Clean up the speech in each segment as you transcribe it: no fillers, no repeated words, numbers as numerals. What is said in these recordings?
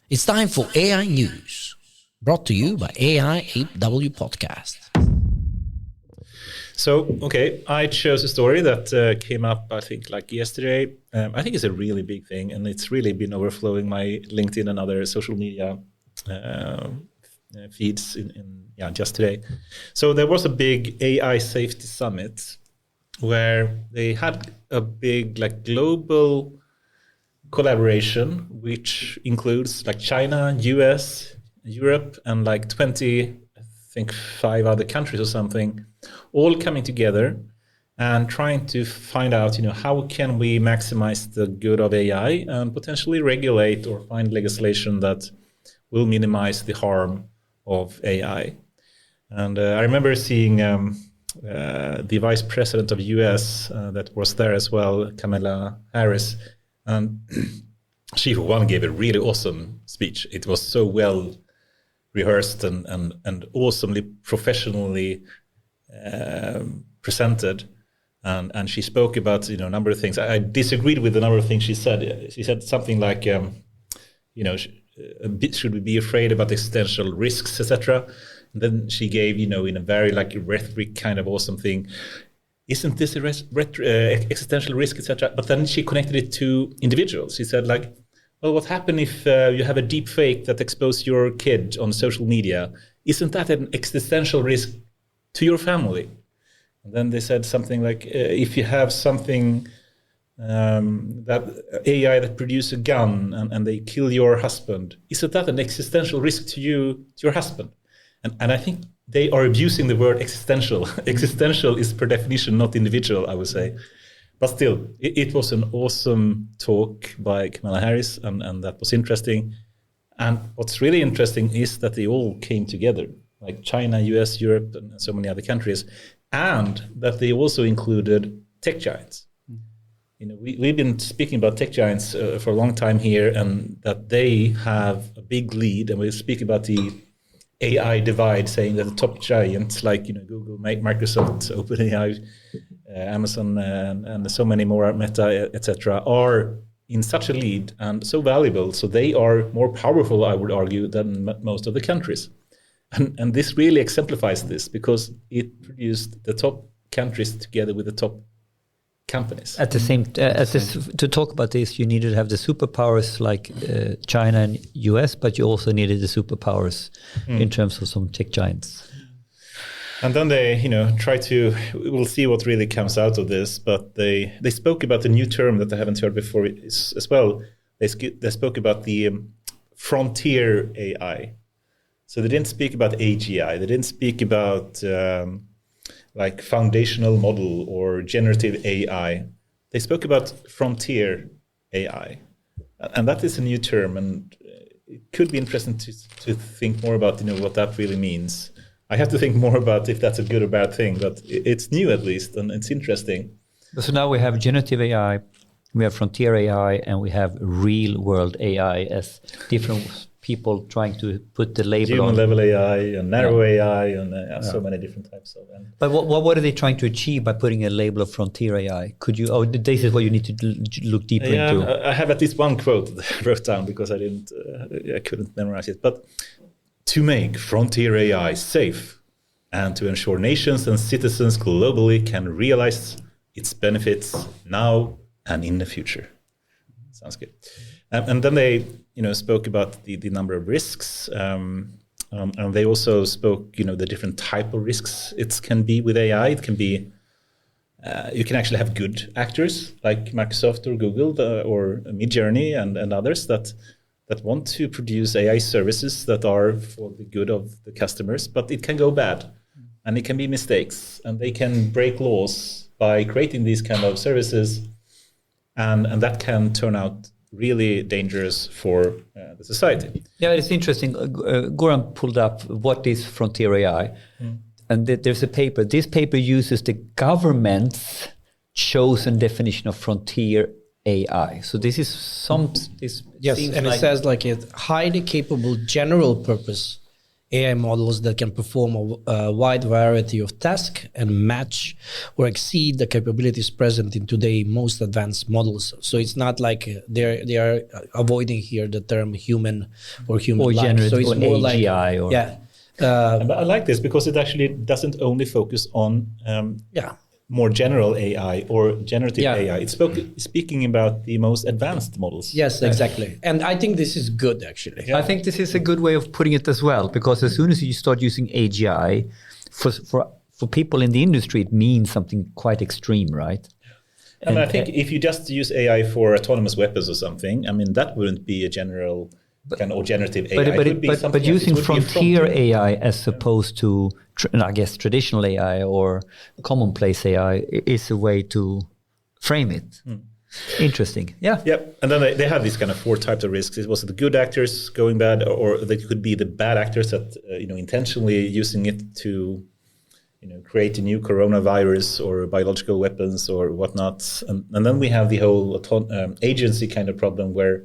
It's time for AI News, brought to you by AIAW Podcast. So, okay, I chose a story that came up, I think, like yesterday. I think it's a really big thing, and it's really been overflowing my LinkedIn and other social media feeds just today. So there was a big AI safety summit where they had a big global collaboration, which includes China, US, Europe, and 20, I think 5 other countries or something, all coming together and trying to find out, how can we maximize the good of AI and potentially regulate or find legislation that will minimize the harm of AI. And I remember seeing the vice president of US that was there as well, Kamala Harris, and she for one gave a really awesome speech. It was so well rehearsed and awesomely professionally presented. And she spoke about a number of things. I disagreed with a number of things she said. She said something like, should we be afraid about existential risks, etc. And then she gave, in a very rhetoric kind of awesome thing, isn't this a existential risk, etc. But then she connected it to individuals. She said, well, what happens if you have a deep fake that exposes your kid on social media? Isn't that an existential risk to your family? And then they said something like, if you have something that AI that produces a gun and they kill your husband, isn't that an existential risk to you, to your husband? And I think they are abusing the word existential. Existential is per definition not individual, I would say. But still, it was an awesome talk by Kamala Harris, and that was interesting. And what's really interesting is that they all came together, like China, US, Europe, and so many other countries, and that they also included tech giants. We've been speaking about tech giants for a long time here, and that they have a big lead, and we speak about the AI divide, saying that the top giants like Google, Microsoft, OpenAI, Amazon, and so many more, Meta, etc., are in such a lead and so valuable. So they are more powerful, I would argue, than most of the countries. And this really exemplifies this, because it produced the top countries together with the top companies. At the same to talk about this, you needed to have the superpowers like China and US, but you also needed the superpowers in terms of some tech giants. And then they, we'll see what really comes out of this, but they spoke about the new term that I haven't heard before as well. They spoke about the frontier AI. So they didn't speak about AGI. They didn't speak about foundational model or generative AI. They spoke about frontier AI. And that is a new term, and it could be interesting to think more about what that really means. I have to think more about if that's a good or bad thing, but it's new at least, and it's interesting. So now we have generative AI, we have frontier AI, and we have real world AI as different people trying to put the label human on level AI and narrow AI and so many different types of. But what are they trying to achieve by putting a label of frontier AI? Could you? Oh, this is what you need to look deeper into. I have at least one quote that I wrote down because I couldn't memorize it. But to make frontier AI safe and to ensure nations and citizens globally can realize its benefits now and in the future. Sounds good. And then they, spoke about the number of risks, and they also spoke, the different type of risks it can be with AI. It can be, you can actually have good actors like Microsoft or Google or Midjourney and others that want to produce AI services that are for the good of the customers, but it can go bad, and it can be mistakes, and they can break laws by creating these kind of services, and that can turn out really dangerous for the society. Yeah, it's interesting. Goran pulled up what is frontier AI, and there's a paper. This paper uses the government's chosen definition of frontier AI. So this is yes, and it says a highly capable general purpose AI models that can perform a wide variety of tasks and match or exceed the capabilities present in today's most advanced models. So it's not like they are avoiding here the term human or human or like. generative So it's or more AGI like or yeah. But I like this because it actually doesn't only focus on more general AI or generative AI. It's speaking about the most advanced models. Yes, exactly. And I think this is good, actually. I think this is a good way of putting it as well, because as soon as you start using AGI, for people in the industry, it means something quite extreme, right? And I think if you just use AI for autonomous weapons or something, I mean, that wouldn't be a general kind of generative AI. But using frontier AI as opposed to, I guess, traditional AI or commonplace AI is a way to frame it. Interesting. Yeah. Yep. And then they have these kind of 4 types of risks. It was the good actors going bad, or they could be the bad actors that intentionally using it to create a new coronavirus or biological weapons or whatnot. And then we have the whole agency kind of problem where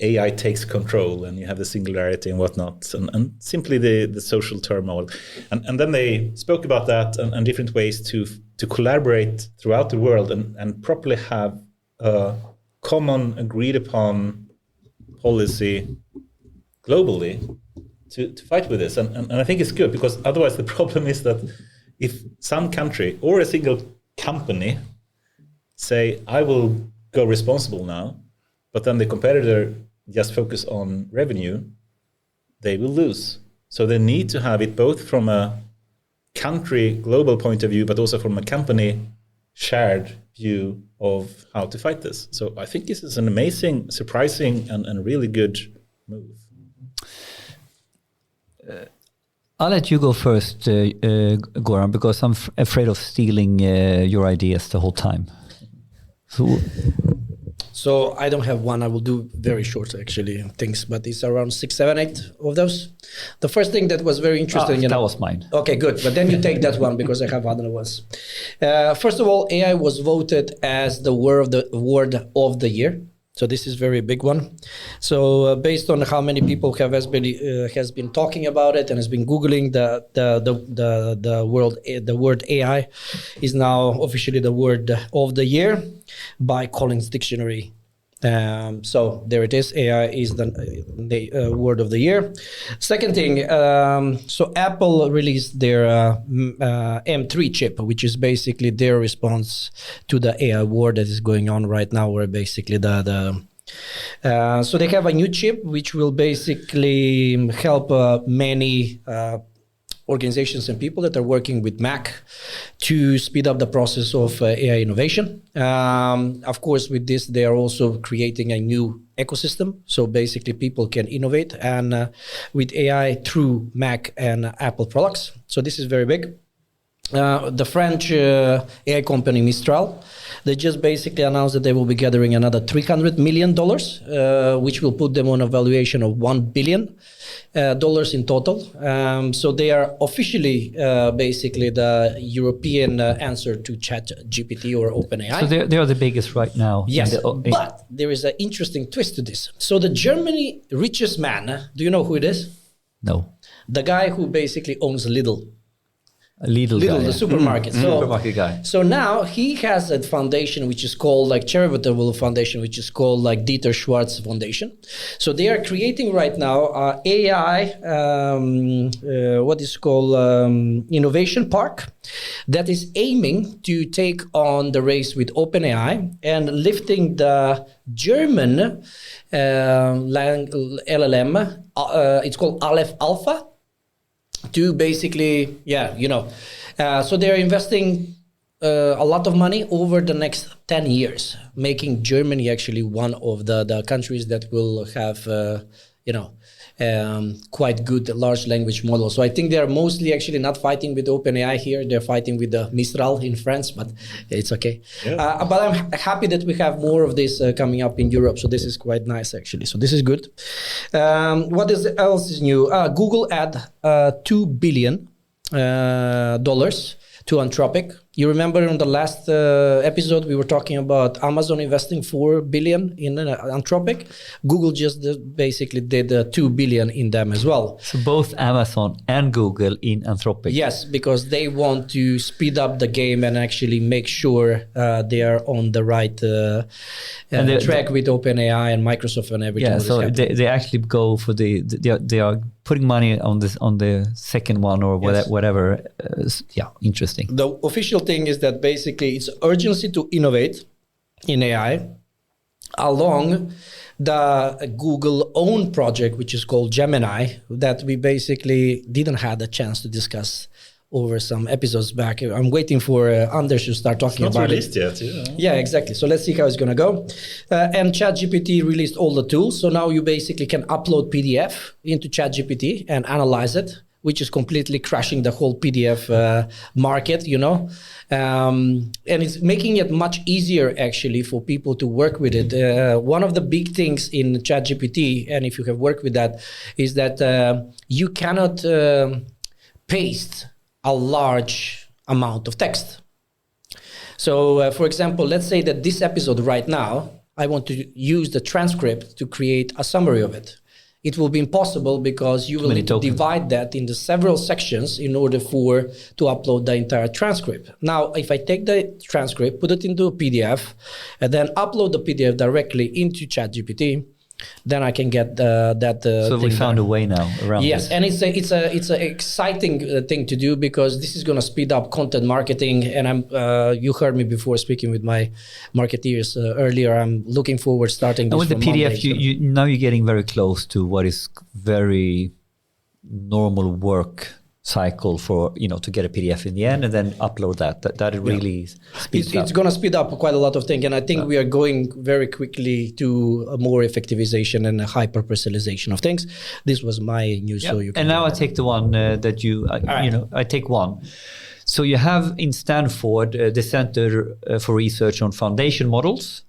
AI takes control and you have the singularity and whatnot, and simply the social turmoil. And then they spoke about that and different ways to collaborate throughout the world and properly have a common agreed upon policy globally to fight with this. And I think it's good, because otherwise the problem is that if some country or a single company say, I will go responsible now, but then the competitor just focus on revenue, they will lose. So they need to have it both from a country global point of view, but also from a company shared view of how to fight this. So I think this is an amazing, surprising, and really good move. I'll let you go first, Goran, because I'm afraid of stealing your ideas the whole time. So I don't have one. I will do very short, actually, things, but it's around 6, 7, 8 of those. The first thing that was very interesting... that was mine. Okay, good. But then you take that one, because I have other ones. First of all, AI was voted as the word of the year. So this is very big one. So based on how many people has been talking about it and has been Googling the word AI is now officially the word of the year by Collins Dictionary. So there it is. AI is the word of the year. Second thing, so Apple released their M3 chip, which is basically their response to the AI war that is going on right now, where basically so they have a new chip which will basically help many organizations and people that are working with Mac to speed up the process of AI innovation. Of course, with this, they are also creating a new ecosystem. So basically, people can innovate and with AI through Mac and Apple products. So this is very big. The French AI company Mistral, they just basically announced that they will be gathering another $300 million, which will put them on a valuation of $1 billion in total. So they are officially basically the European answer to ChatGPT or OpenAI. So they are the biggest right now. Yes, but there is an interesting twist to this. So the Germany richest man, do you know who it is? No. The guy who basically owns Lidl. Lidl guy, the supermarket. Supermarket guy. So now he has a foundation which is called like charitable foundation, which is called like Dieter Schwarz Foundation. So they are creating right now AI, what is called innovation park, that is aiming to take on the race with OpenAI and lifting the German LLM. It's called Aleph Alpha. To basically, so they're investing a lot of money over the next 10 years, making Germany actually one of the countries that will have, quite good large language models. So I think they're mostly actually not fighting with OpenAI here. They're fighting with the Mistral in France, but it's okay. Yeah. But I'm happy that we have more of this coming up in Europe. So this is quite nice, actually. So this is good. What else is new? Google add $2 billion to Anthropic. You remember in the last episode, we were talking about Amazon investing $4 billion in Anthropic. Google just basically did $2 billion in them as well. So both Amazon and Google in Anthropic. Yes, because they want to speed up the game and actually make sure they are on the right track with OpenAI and Microsoft and everything. Yeah, so they actually go for they are putting money on the second one or whatever. Yeah, interesting. The official thing is that basically it's urgency to innovate in AI along the Google own project, which is called Gemini, that we basically didn't have a chance to discuss over some episodes back. I'm waiting for Anders to start talking about it. It's not released yet. Yeah, exactly. So let's see how it's going to go. And ChatGPT released all the tools. So now you basically can upload PDF into ChatGPT and analyze it, which is completely crashing the whole PDF market, and it's making it much easier actually for people to work with it. One of the big things in ChatGPT, and if you have worked with that, is that you cannot paste a large amount of text. So, for example, let's say that this episode right now, I want to use the transcript to create a summary of it. It will be impossible because you will need to divide that into several sections in order to upload the entire transcript. Now, if I take the transcript, put it into a PDF, and then upload the PDF directly into ChatGPT, then I can get that. So we found a way now around. Yes, this. and it's an exciting thing to do because this is going to speed up content marketing. And you heard me before speaking with my marketeers earlier. I'm looking forward starting. And this with the PDF, Monday, now you're getting very close to what is very normal work cycle for to get a PDF in the end and then upload that really speeds up. It's going to speed up quite a lot of things, and I think we are going very quickly to a more effectivization and a hyper personalization of things. This was my news. So you can and now I take the one that I take one. So you have in Stanford the Center for Research on Foundation Models.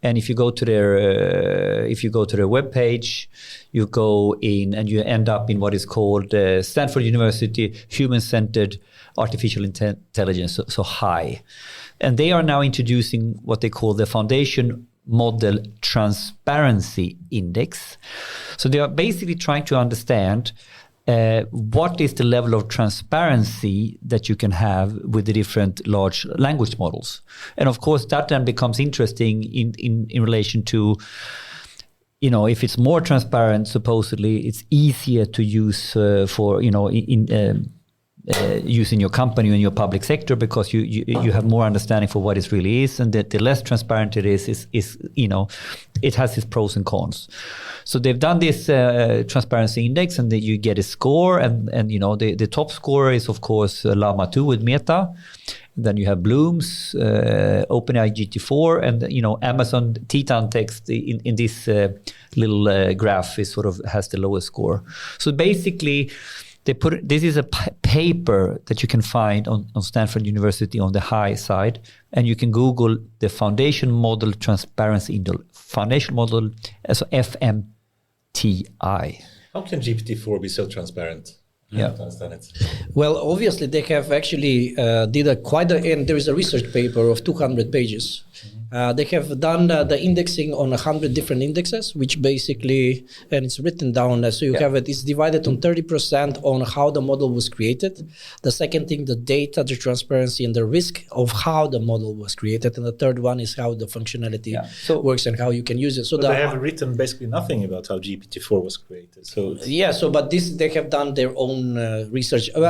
And if you go to their webpage, you go in and you end up in what is called Stanford University Human-Centered Artificial Intelligence, so HI. And they are now introducing what they call the Foundation Model Transparency Index. So they are basically trying to understand what is the level of transparency that you can have with the different large language models. And of course, that then becomes interesting in relation to, if it's more transparent, supposedly it's easier to use use in your company or in your public sector because you have more understanding for what it really is, and that the less transparent it is it has its pros and cons. So they've done this transparency index, and you get a score, and the top score is of course Llama 2 with Meta. Then you have Bloom's, OpenAI GT4, and Amazon Titan Text in this little graph is has the lowest score. So basically, this is a paper that you can find on Stanford University on the high side, and you can Google the Foundation Model Transparency Index. Foundation Model, so FMTI. How can GPT-4 be so transparent? I don't understand it. Well, obviously they have actually and there is a research paper of 200 pages. They have done the indexing on 100 different indexes, which basically, and it's written down, so you have it's divided on 30% on how the model was created. The second thing, the data, the transparency, and the risk of how the model was created. And the third one is how the functionality works and how you can use it. So they have written basically nothing about how GPT-4 was created. But they have done their own research. So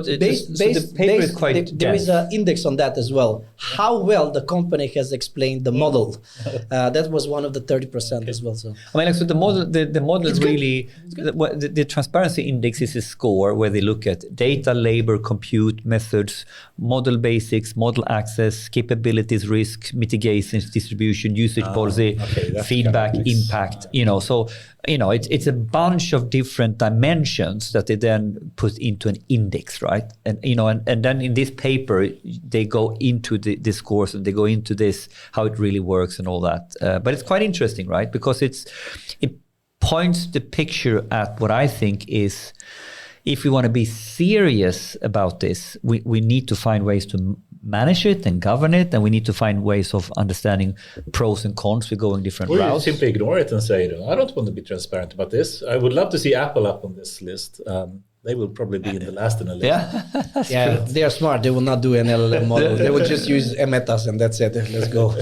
the paper is quite there is an index on that as well. How well the company has explained the model. That was one of the 30% as well. So so the model really the transparency index is a score where they look at data, labor, compute, methods, model basics, model access, capabilities, risk, mitigation, distribution, usage policy, feedback, impact. It's a bunch of different dimensions that they then put into an index, right? And and then in this paper they go into the scores and they go into this how it really works and all that. But it's quite interesting, right? Because it points the picture at what I think is if we want to be serious about this, we need to find ways to manage it and govern it, and we need to find ways of understanding pros and cons. We're going different Or you routes. simply ignore it and say, I don't want to be transparent about this. I would love to see Apple up on this list. They will probably be in the last in the list. Yeah, They are smart. They will not do an LLM model. They will just use Emetas and that's it. Let's go.